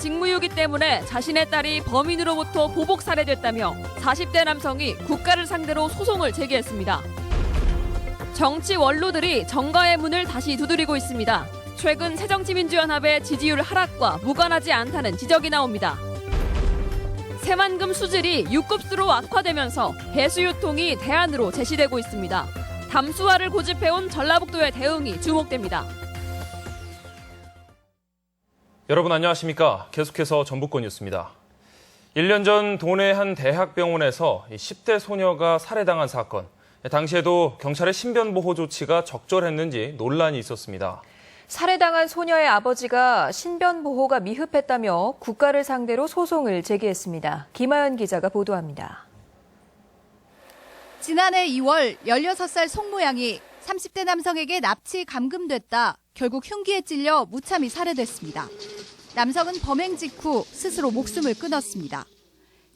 직무유기 때문에 자신의 딸이 범인으로부터 보복 살해됐다며 40대 남성이 국가를 상대로 소송을 제기했습니다. 정치 원로들이 정가의 문을 다시 두드리고 있습니다. 최근 새정치민주연합의 지지율 하락과 무관하지 않다는 지적이 나옵니다. 새만금 수질이 6급수로 악화되면서 배수유통이 대안으로 제시되고 있습니다. 담수화를 고집해온 전라북도의 대응이 주목됩니다. 여러분 안녕하십니까? 계속해서 전북권 뉴스입니다. 1년 전 동네 한 대학병원에서 10대 소녀가 살해당한 사건. 당시에도 경찰의 신변보호 조치가 적절했는지 논란이 있었습니다. 살해당한 소녀의 아버지가 신변보호가 미흡했다며 국가를 상대로 소송을 제기했습니다. 김하연 기자가 보도합니다. 지난해 2월 16살 송모양이 30대 남성에게 납치 감금됐다 결국 흉기에 찔려 무참히 살해됐습니다. 남성은 범행 직후 스스로 목숨을 끊었습니다.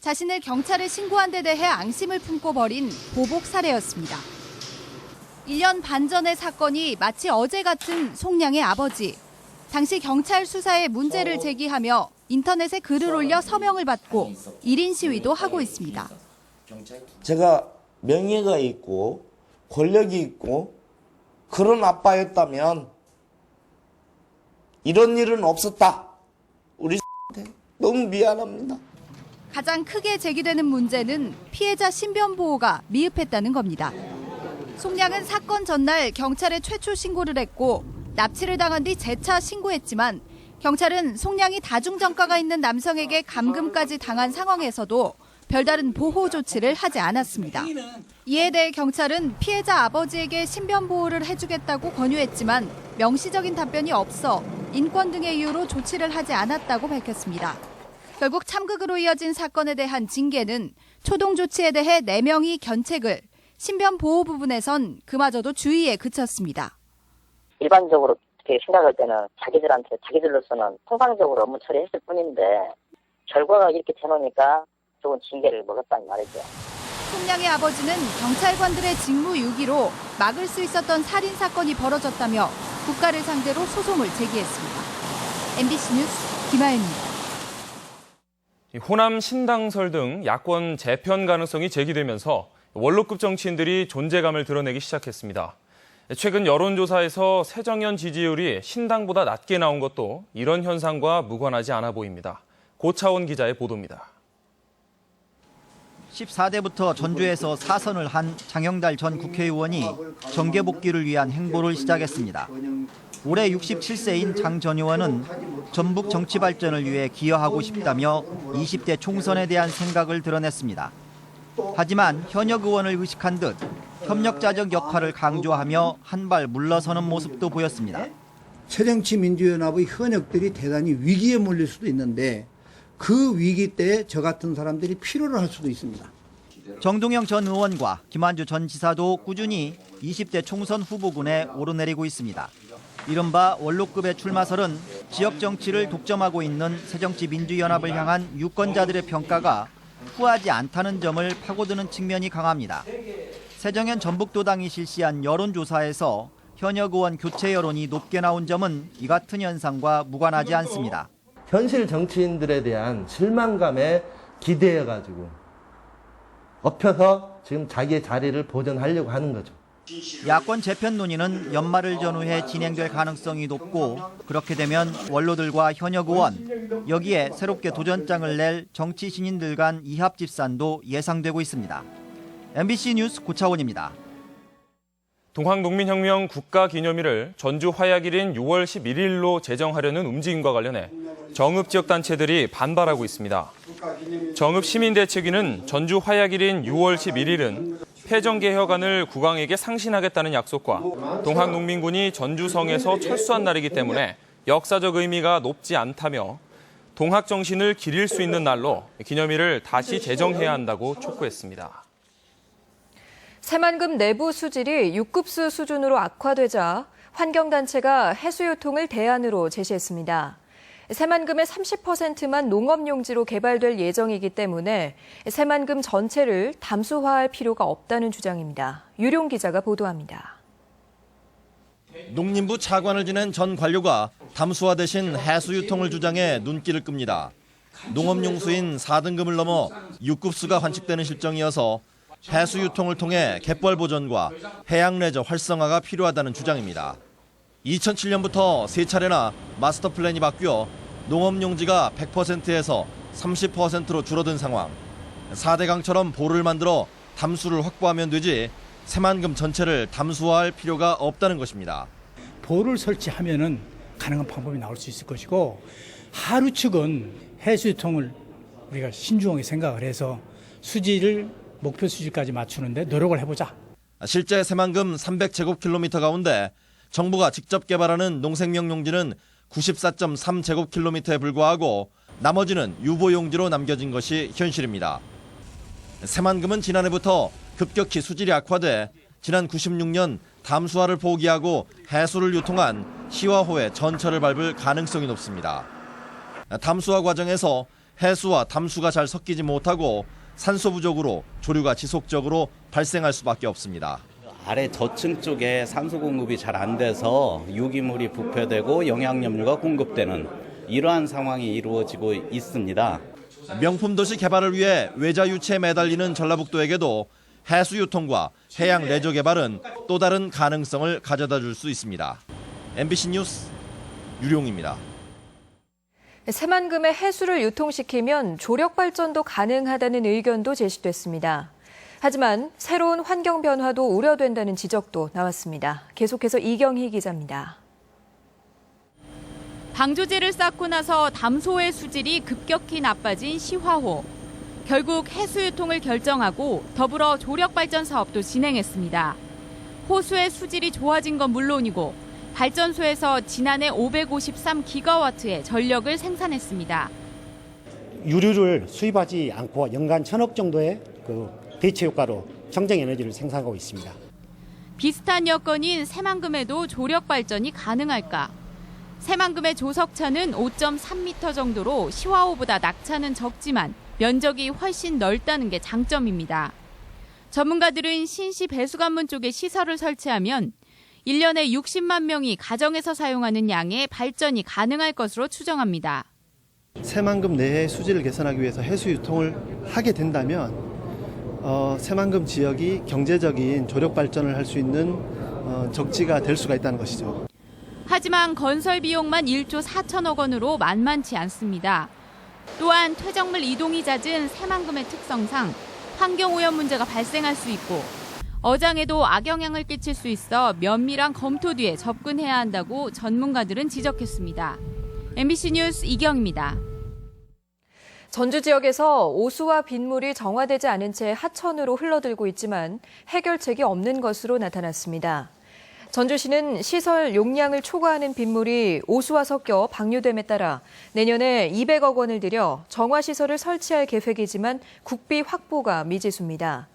자신을 경찰에 신고한 데 대해 앙심을 품고 벌인 보복 살해였습니다. 1년 반 전의 사건이 마치 어제 같은 송양의 아버지. 당시 경찰 수사에 문제를 제기하며 인터넷에 글을 올려 서명을 받고 1인 시위도 하고 있습니다. 제가 명예가 있고 권력이 있고 그런 아빠였다면 이런 일은 없었다. 우리 너무 미안합니다. 가장 크게 제기되는 문제는 피해자 신변보호가 미흡했다는 겁니다. 송양은 사건 전날 경찰에 최초 신고를 했고 납치를 당한 뒤 재차 신고했지만 경찰은 송양이 다중전과가 있는 남성에게 감금까지 당한 상황에서도 별다른 보호 조치를 하지 않았습니다. 이에 대해 경찰은 피해자 아버지에게 신변보호를 해주겠다고 권유했지만 명시적인 답변이 없어 인권 등의 이유로 조치를 하지 않았다고 밝혔습니다. 결국 참극으로 이어진 사건에 대한 징계는 초동 조치에 대해 4명이 견책을, 신변보호 부분에선 그마저도 주의에 그쳤습니다. 일반적으로 생각할 때는 자기들로서는 통상적으로 업무 처리했을 뿐인데 결과가 이렇게 되놓으니까 좋은 징계를 먹었다는 말이죠. 송양의 아버지는 경찰관들의 직무유기로 막을 수 있었던 살인사건이 벌어졌다며 국가를 상대로 소송을 제기했습니다. MBC 뉴스 김하연입니다. 호남 신당설 등 야권 재편 가능성이 제기되면서 원로급 정치인들이 존재감을 드러내기 시작했습니다. 최근 여론조사에서 새정연 지지율이 신당보다 낮게 나온 것도 이런 현상과 무관하지 않아 보입니다. 고차원 기자의 보도입니다. 14대부터 전주에서 사선을 한 장영달 전 국회의원이 정계 복귀를 위한 행보를 시작했습니다. 올해 67세인 장 전 의원은 전북 정치 발전을 위해 기여하고 싶다며 20대 총선에 대한 생각을 드러냈습니다. 하지만 현역 의원을 의식한 듯 협력자적 역할을 강조하며 한 발 물러서는 모습도 보였습니다. 새정치민주연합의 현역들이 대단히 위기에 몰릴 수도 있는데 그 위기 때에 저 같은 사람들이 필요로 할 수도 있습니다. 정동영 전 의원과 김한주 전 지사도 꾸준히 20대 총선 후보군에 오르내리고 있습니다. 이른바 원로급의 출마설은 지역 정치를 독점하고 있는 새정치민주연합을 향한 유권자들의 평가가 후하지 않다는 점을 파고드는 측면이 강합니다. 새정연 전북도당이 실시한 여론조사에서 현역 의원 교체 여론이 높게 나온 점은 이 같은 현상과 무관하지 않습니다. 현실 정치인들에 대한 실망감에 기대해가지고 엎혀서 지금 자기의 자리를 보존하려고 하는 거죠. 야권 재편 논의는 연말을 전후해 진행될 가능성이 높고 그렇게 되면 원로들과 현역 의원, 여기에 새롭게 도전장을 낼 정치 신인들 간 이합 집산도 예상되고 있습니다. MBC 뉴스 고차원입니다. 동학농민혁명 국가기념일을 전주 화약일인 6월 11일로 제정하려는 움직임과 관련해 정읍지역단체들이 반발하고 있습니다. 정읍시민대책위는 전주 화약일인 6월 11일은 폐정개혁안을 국왕에게 상신하겠다는 약속과 동학농민군이 전주성에서 철수한 날이기 때문에 역사적 의미가 높지 않다며 동학정신을 기릴 수 있는 날로 기념일을 다시 제정해야 한다고 촉구했습니다. 새만금 내부 수질이 6급수 수준으로 악화되자 환경단체가 해수유통을 대안으로 제시했습니다. 새만금의 30%만 농업용지로 개발될 예정이기 때문에 새만금 전체를 담수화할 필요가 없다는 주장입니다. 유룡 기자가 보도합니다. 농림부 차관을 지낸 전 관료가 담수화 대신 해수 유통을 주장해 눈길을 끕니다. 농업용수인 4등급을 넘어 6급수가 환축되는 실정이어서 해수 유통을 통해 갯벌 보전과 해양 레저 활성화가 필요하다는 주장입니다. 2007년부터 3차례나 마스터 플랜이 바뀌어 농업용지가 100%에서 30%로 줄어든 상황. 4대 강처럼 보를 만들어 담수를 확보하면 되지 새만금 전체를 담수화할 필요가 없다는 것입니다. 보를 설치하면은 가능한 방법이 나올 수 있을 것이고, 하루 측은 해수유통을 우리가 신중하게 생각을 해서 수지를 목표 수지까지 맞추는데 노력을 해보자. 실제 새만금 300제곱킬로미터 가운데 정부가 직접 개발하는 농생명 용지는 94.3제곱킬로미터에 불과하고 나머지는 유보 용지로 남겨진 것이 현실입니다. 새만금은 지난해부터 급격히 수질이 악화돼 지난 96년 담수화를 포기하고 해수를 유통한 시화호의 전철을 밟을 가능성이 높습니다. 담수화 과정에서 해수와 담수가 잘 섞이지 못하고 산소 부족으로 조류가 지속적으로 발생할 수밖에 없습니다. 아래 저층 쪽에 산소 공급이 잘 안 돼서 유기물이 부패되고 영양염료가 공급되는 이러한 상황이 이루어지고 있습니다. 명품 도시 개발을 위해 외자 유치에 매달리는 전라북도에게도 해수 유통과 해양 레저 개발은 또 다른 가능성을 가져다 줄 수 있습니다. MBC 뉴스 유룡입니다. 새만금의 해수를 유통시키면 조력 발전도 가능하다는 의견도 제시됐습니다. 하지만 새로운 환경 변화도 우려된다는 지적도 나왔습니다. 계속해서 이경희 기자입니다. 방조제를 쌓고 나서 담소의 수질이 급격히 나빠진 시화호. 결국 해수 유통을 결정하고 더불어 조력 발전 사업도 진행했습니다. 호수의 수질이 좋아진 건 물론이고 발전소에서 지난해 553기가와트의 전력을 생산했습니다. 유류를 수입하지 않고 연간 1,000억 정도의 대체 효과로 청정 에너지를 생산하고 있습니다. 비슷한 여건인 새만금에도 조력 발전이 가능할까? 새만금의 조석차는 5.3m 정도로 시화호보다 낙차는 적지만 면적이 훨씬 넓다는 게 장점입니다. 전문가들은 신시 배수관문 쪽에 시설을 설치하면 1년에 60만 명이 가정에서 사용하는 양의 발전이 가능할 것으로 추정합니다. 새만금 내의 수질을 개선하기 위해서 해수 유통을 하게 된다면 새만금 지역이 경제적인 조력 발전을 할 수 있는 적지가 될 수가 있다는 것이죠. 하지만 건설 비용만 1조 4천억 원으로 만만치 않습니다. 또한 퇴적물 이동이 잦은 새만금의 특성상 환경오염 문제가 발생할 수 있고 어장에도 악영향을 끼칠 수 있어 면밀한 검토 뒤에 접근해야 한다고 전문가들은 지적했습니다. MBC 뉴스 이경입니다. 전주 지역에서 오수와 빗물이 정화되지 않은 채 하천으로 흘러들고 있지만 해결책이 없는 것으로 나타났습니다. 전주시는 시설 용량을 초과하는 빗물이 오수와 섞여 방류됨에 따라 내년에 200억 원을 들여 정화시설을 설치할 계획이지만 국비 확보가 미지수입니다.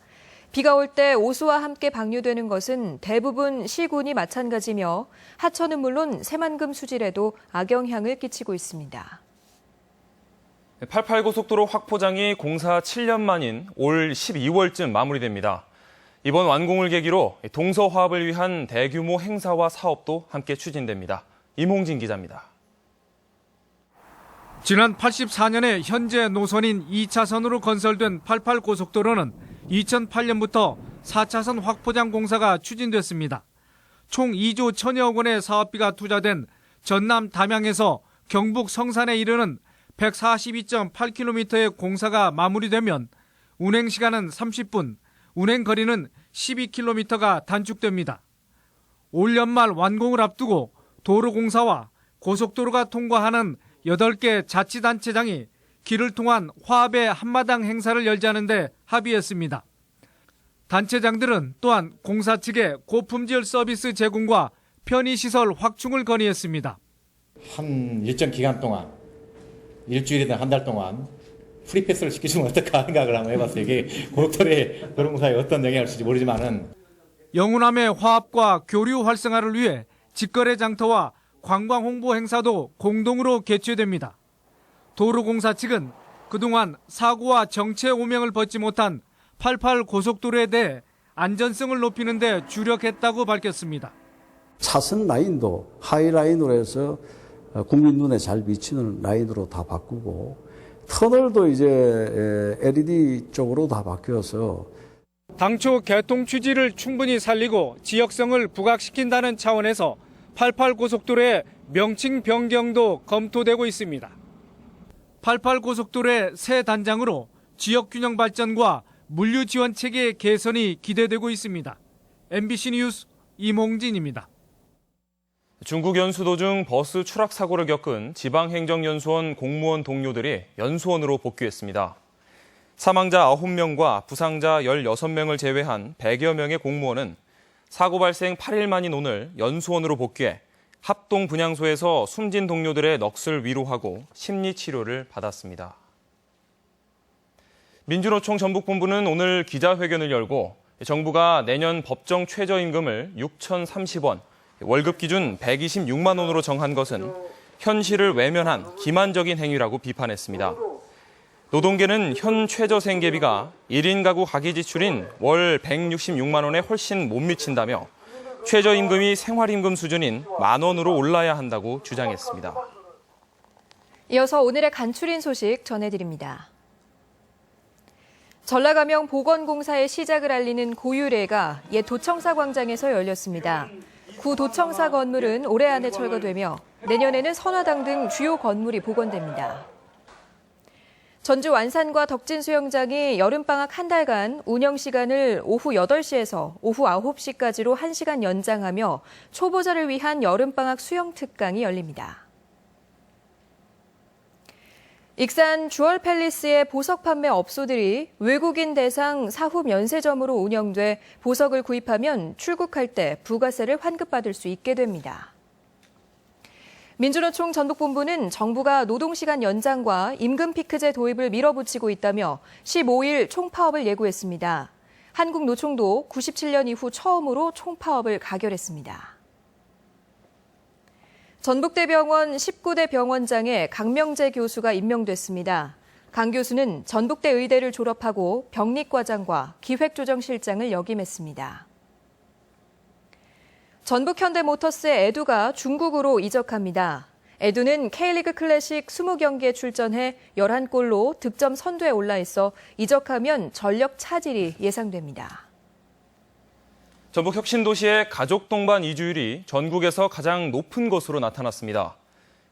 비가 올 때 오수와 함께 방류되는 것은 대부분 시군이 마찬가지며 하천은 물론 새만금 수질에도 악영향을 끼치고 있습니다. 88고속도로 확포장이 공사 7년 만인 올 12월쯤 마무리됩니다. 이번 완공을 계기로 동서화합을 위한 대규모 행사와 사업도 함께 추진됩니다. 임홍진 기자입니다. 지난 84년에 현재 노선인 2차선으로 건설된 88고속도로는 2008년부터 4차선 확포장 공사가 추진됐습니다. 총 2조 1,000여억 원의 사업비가 투자된 전남 담양에서 경북 성산에 이르는 142.8km의 공사가 마무리되면 운행 시간은 30분, 운행 거리는 12km가 단축됩니다. 올 연말 완공을 앞두고 도로공사와 고속도로가 통과하는 8개 자치단체장이 길을 통한 화합의 한마당 행사를 열자는데 합의했습니다. 단체장들은 또한 공사 측에 고품질 서비스 제공과 편의시설 확충을 건의했습니다. 한 일정 기간 동안, 일주일이나 한 달 동안 프리패스를 시켜주면 어떨까 생각을 한번 해봤어요. 이게 고속도로의 도로공사에 어떤 영향을 줄지 모르지만은. 영호남의 화합과 교류 활성화를 위해 직거래 장터와 관광 홍보 행사도 공동으로 개최됩니다. 도로공사 측은 그동안 사고와 정체 오명을 벗지 못한 88고속도로에 대해 안전성을 높이는 데 주력했다고 밝혔습니다. 차선 라인도 하이라인으로 해서 국민 눈에 잘 비치는 라인으로 다 바꾸고 터널도 이제 LED 쪽으로 다 바뀌어서 당초 개통 취지를 충분히 살리고 지역성을 부각시킨다는 차원에서 88고속도로의 명칭 변경도 검토되고 있습니다. 88고속도로의 새 단장으로 지역균형 발전과 물류 지원 체계 개선이 기대되고 있습니다. MBC 뉴스 임홍진입니다. 중국 연수 도중 버스 추락 사고를 겪은 지방행정연수원 공무원 동료들이 연수원으로 복귀했습니다. 사망자 9명과 부상자 16명을 제외한 100여 명의 공무원은 사고 발생 8일 만인 오늘 연수원으로 복귀해 합동 분향소에서 숨진 동료들의 넋을 위로하고 심리 치료를 받았습니다. 민주노총 전북본부는 오늘 기자회견을 열고 정부가 내년 법정 최저임금을 6,030원, 월급 기준 126만 원으로 정한 것은 현실을 외면한 기만적인 행위라고 비판했습니다. 노동계는 현 최저 생계비가 1인 가구 가계 지출인 월 166만 원에 훨씬 못 미친다며 최저임금이 생활임금 수준인 10,000원으로 올라야 한다고 주장했습니다. 이어서 오늘의 간추린 소식 전해드립니다. 전라감영 보건공사의 시작을 알리는 고유례가 옛 도청사 광장에서 열렸습니다. 구 도청사 건물은 올해 안에 철거되며 내년에는 선화당 등 주요 건물이 복원됩니다. 전주 완산과 덕진 수영장이 여름방학 한 달간 운영 시간을 오후 8시에서 오후 9시까지로 1시간 연장하며 초보자를 위한 여름방학 수영 특강이 열립니다. 익산 주얼팰리스의 보석 판매 업소들이 외국인 대상 사후 면세점으로 운영돼 보석을 구입하면 출국할 때 부가세를 환급받을 수 있게 됩니다. 민주노총 전북본부는 정부가 노동시간 연장과 임금피크제 도입을 밀어붙이고 있다며 15일 총파업을 예고했습니다. 한국노총도 97년 이후 처음으로 총파업을 가결했습니다. 전북대병원 19대 병원장에 강명재 교수가 임명됐습니다. 강 교수는 전북대 의대를 졸업하고 병립과장과 기획조정실장을 역임했습니다. 전북현대모터스의 에두가 중국으로 이적합니다. 에두는 K리그 클래식 20경기에 출전해 11골로 득점 선두에 올라 있어 이적하면 전력 차질이 예상됩니다. 전북 혁신도시의 가족 동반 이주율이 전국에서 가장 높은 것으로 나타났습니다.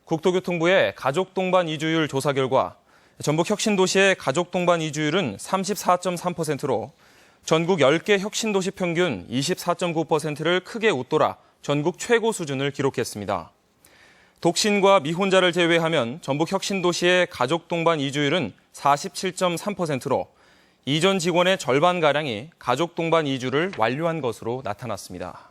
국토교통부의 가족 동반 이주율 조사 결과 전북 혁신도시의 가족 동반 이주율은 34.3%로 전국 10개 혁신도시 평균 24.9%를 크게 웃돌아 전국 최고 수준을 기록했습니다. 독신과 미혼자를 제외하면 전북 혁신도시의 가족 동반 이주율은 47.3%로 이전 직원의 절반가량이 가족 동반 이주를 완료한 것으로 나타났습니다.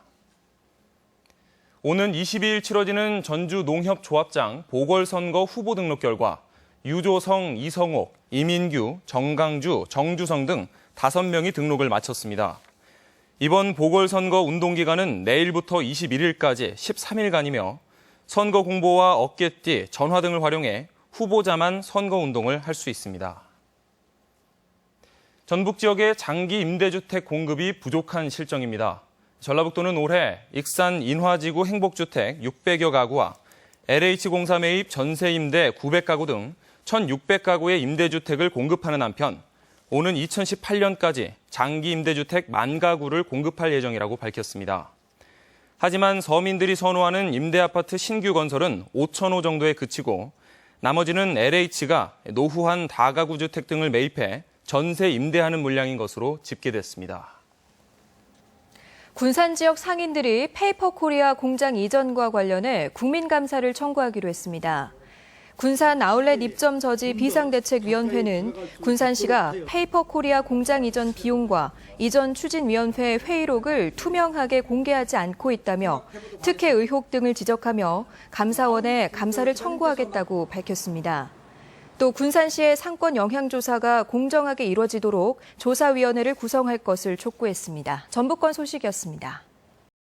오는 22일 치러지는 전주 농협조합장 보궐선거 후보 등록 결과 유조성, 이성옥, 이민규, 정강주, 정주성 등 5명이 등록을 마쳤습니다. 이번 보궐선거 운동기간은 내일부터 21일까지 13일간이며 선거 공보와 어깨띠, 전화 등을 활용해 후보자만 선거운동을 할 수 있습니다. 전북 지역의 장기 임대주택 공급이 부족한 실정입니다. 전라북도는 올해 익산 인화지구 행복주택 600여 가구와 LH공사 매입 전세임대 900가구 등 1,600가구의 임대주택을 공급하는 한편 오는 2018년까지 장기 임대주택 10,000가구를 공급할 예정이라고 밝혔습니다. 하지만 서민들이 선호하는 임대아파트 신규 건설은 5,000호 정도에 그치고 나머지는 LH가 노후한 다가구 주택 등을 매입해 전세 임대하는 물량인 것으로 집계됐습니다. 군산 지역 상인들이 페이퍼코리아 공장 이전과 관련해 국민감사를 청구하기로 했습니다. 군산 아울렛 입점 저지 비상대책위원회는 군산시가 페이퍼코리아 공장 이전 비용과 이전 추진위원회 회의록을 투명하게 공개하지 않고 있다며 특혜 의혹 등을 지적하며 감사원에 감사를 청구하겠다고 밝혔습니다. 또 군산시의 상권 영향조사가 공정하게 이뤄지도록 조사위원회를 구성할 것을 촉구했습니다. 전북권 소식이었습니다.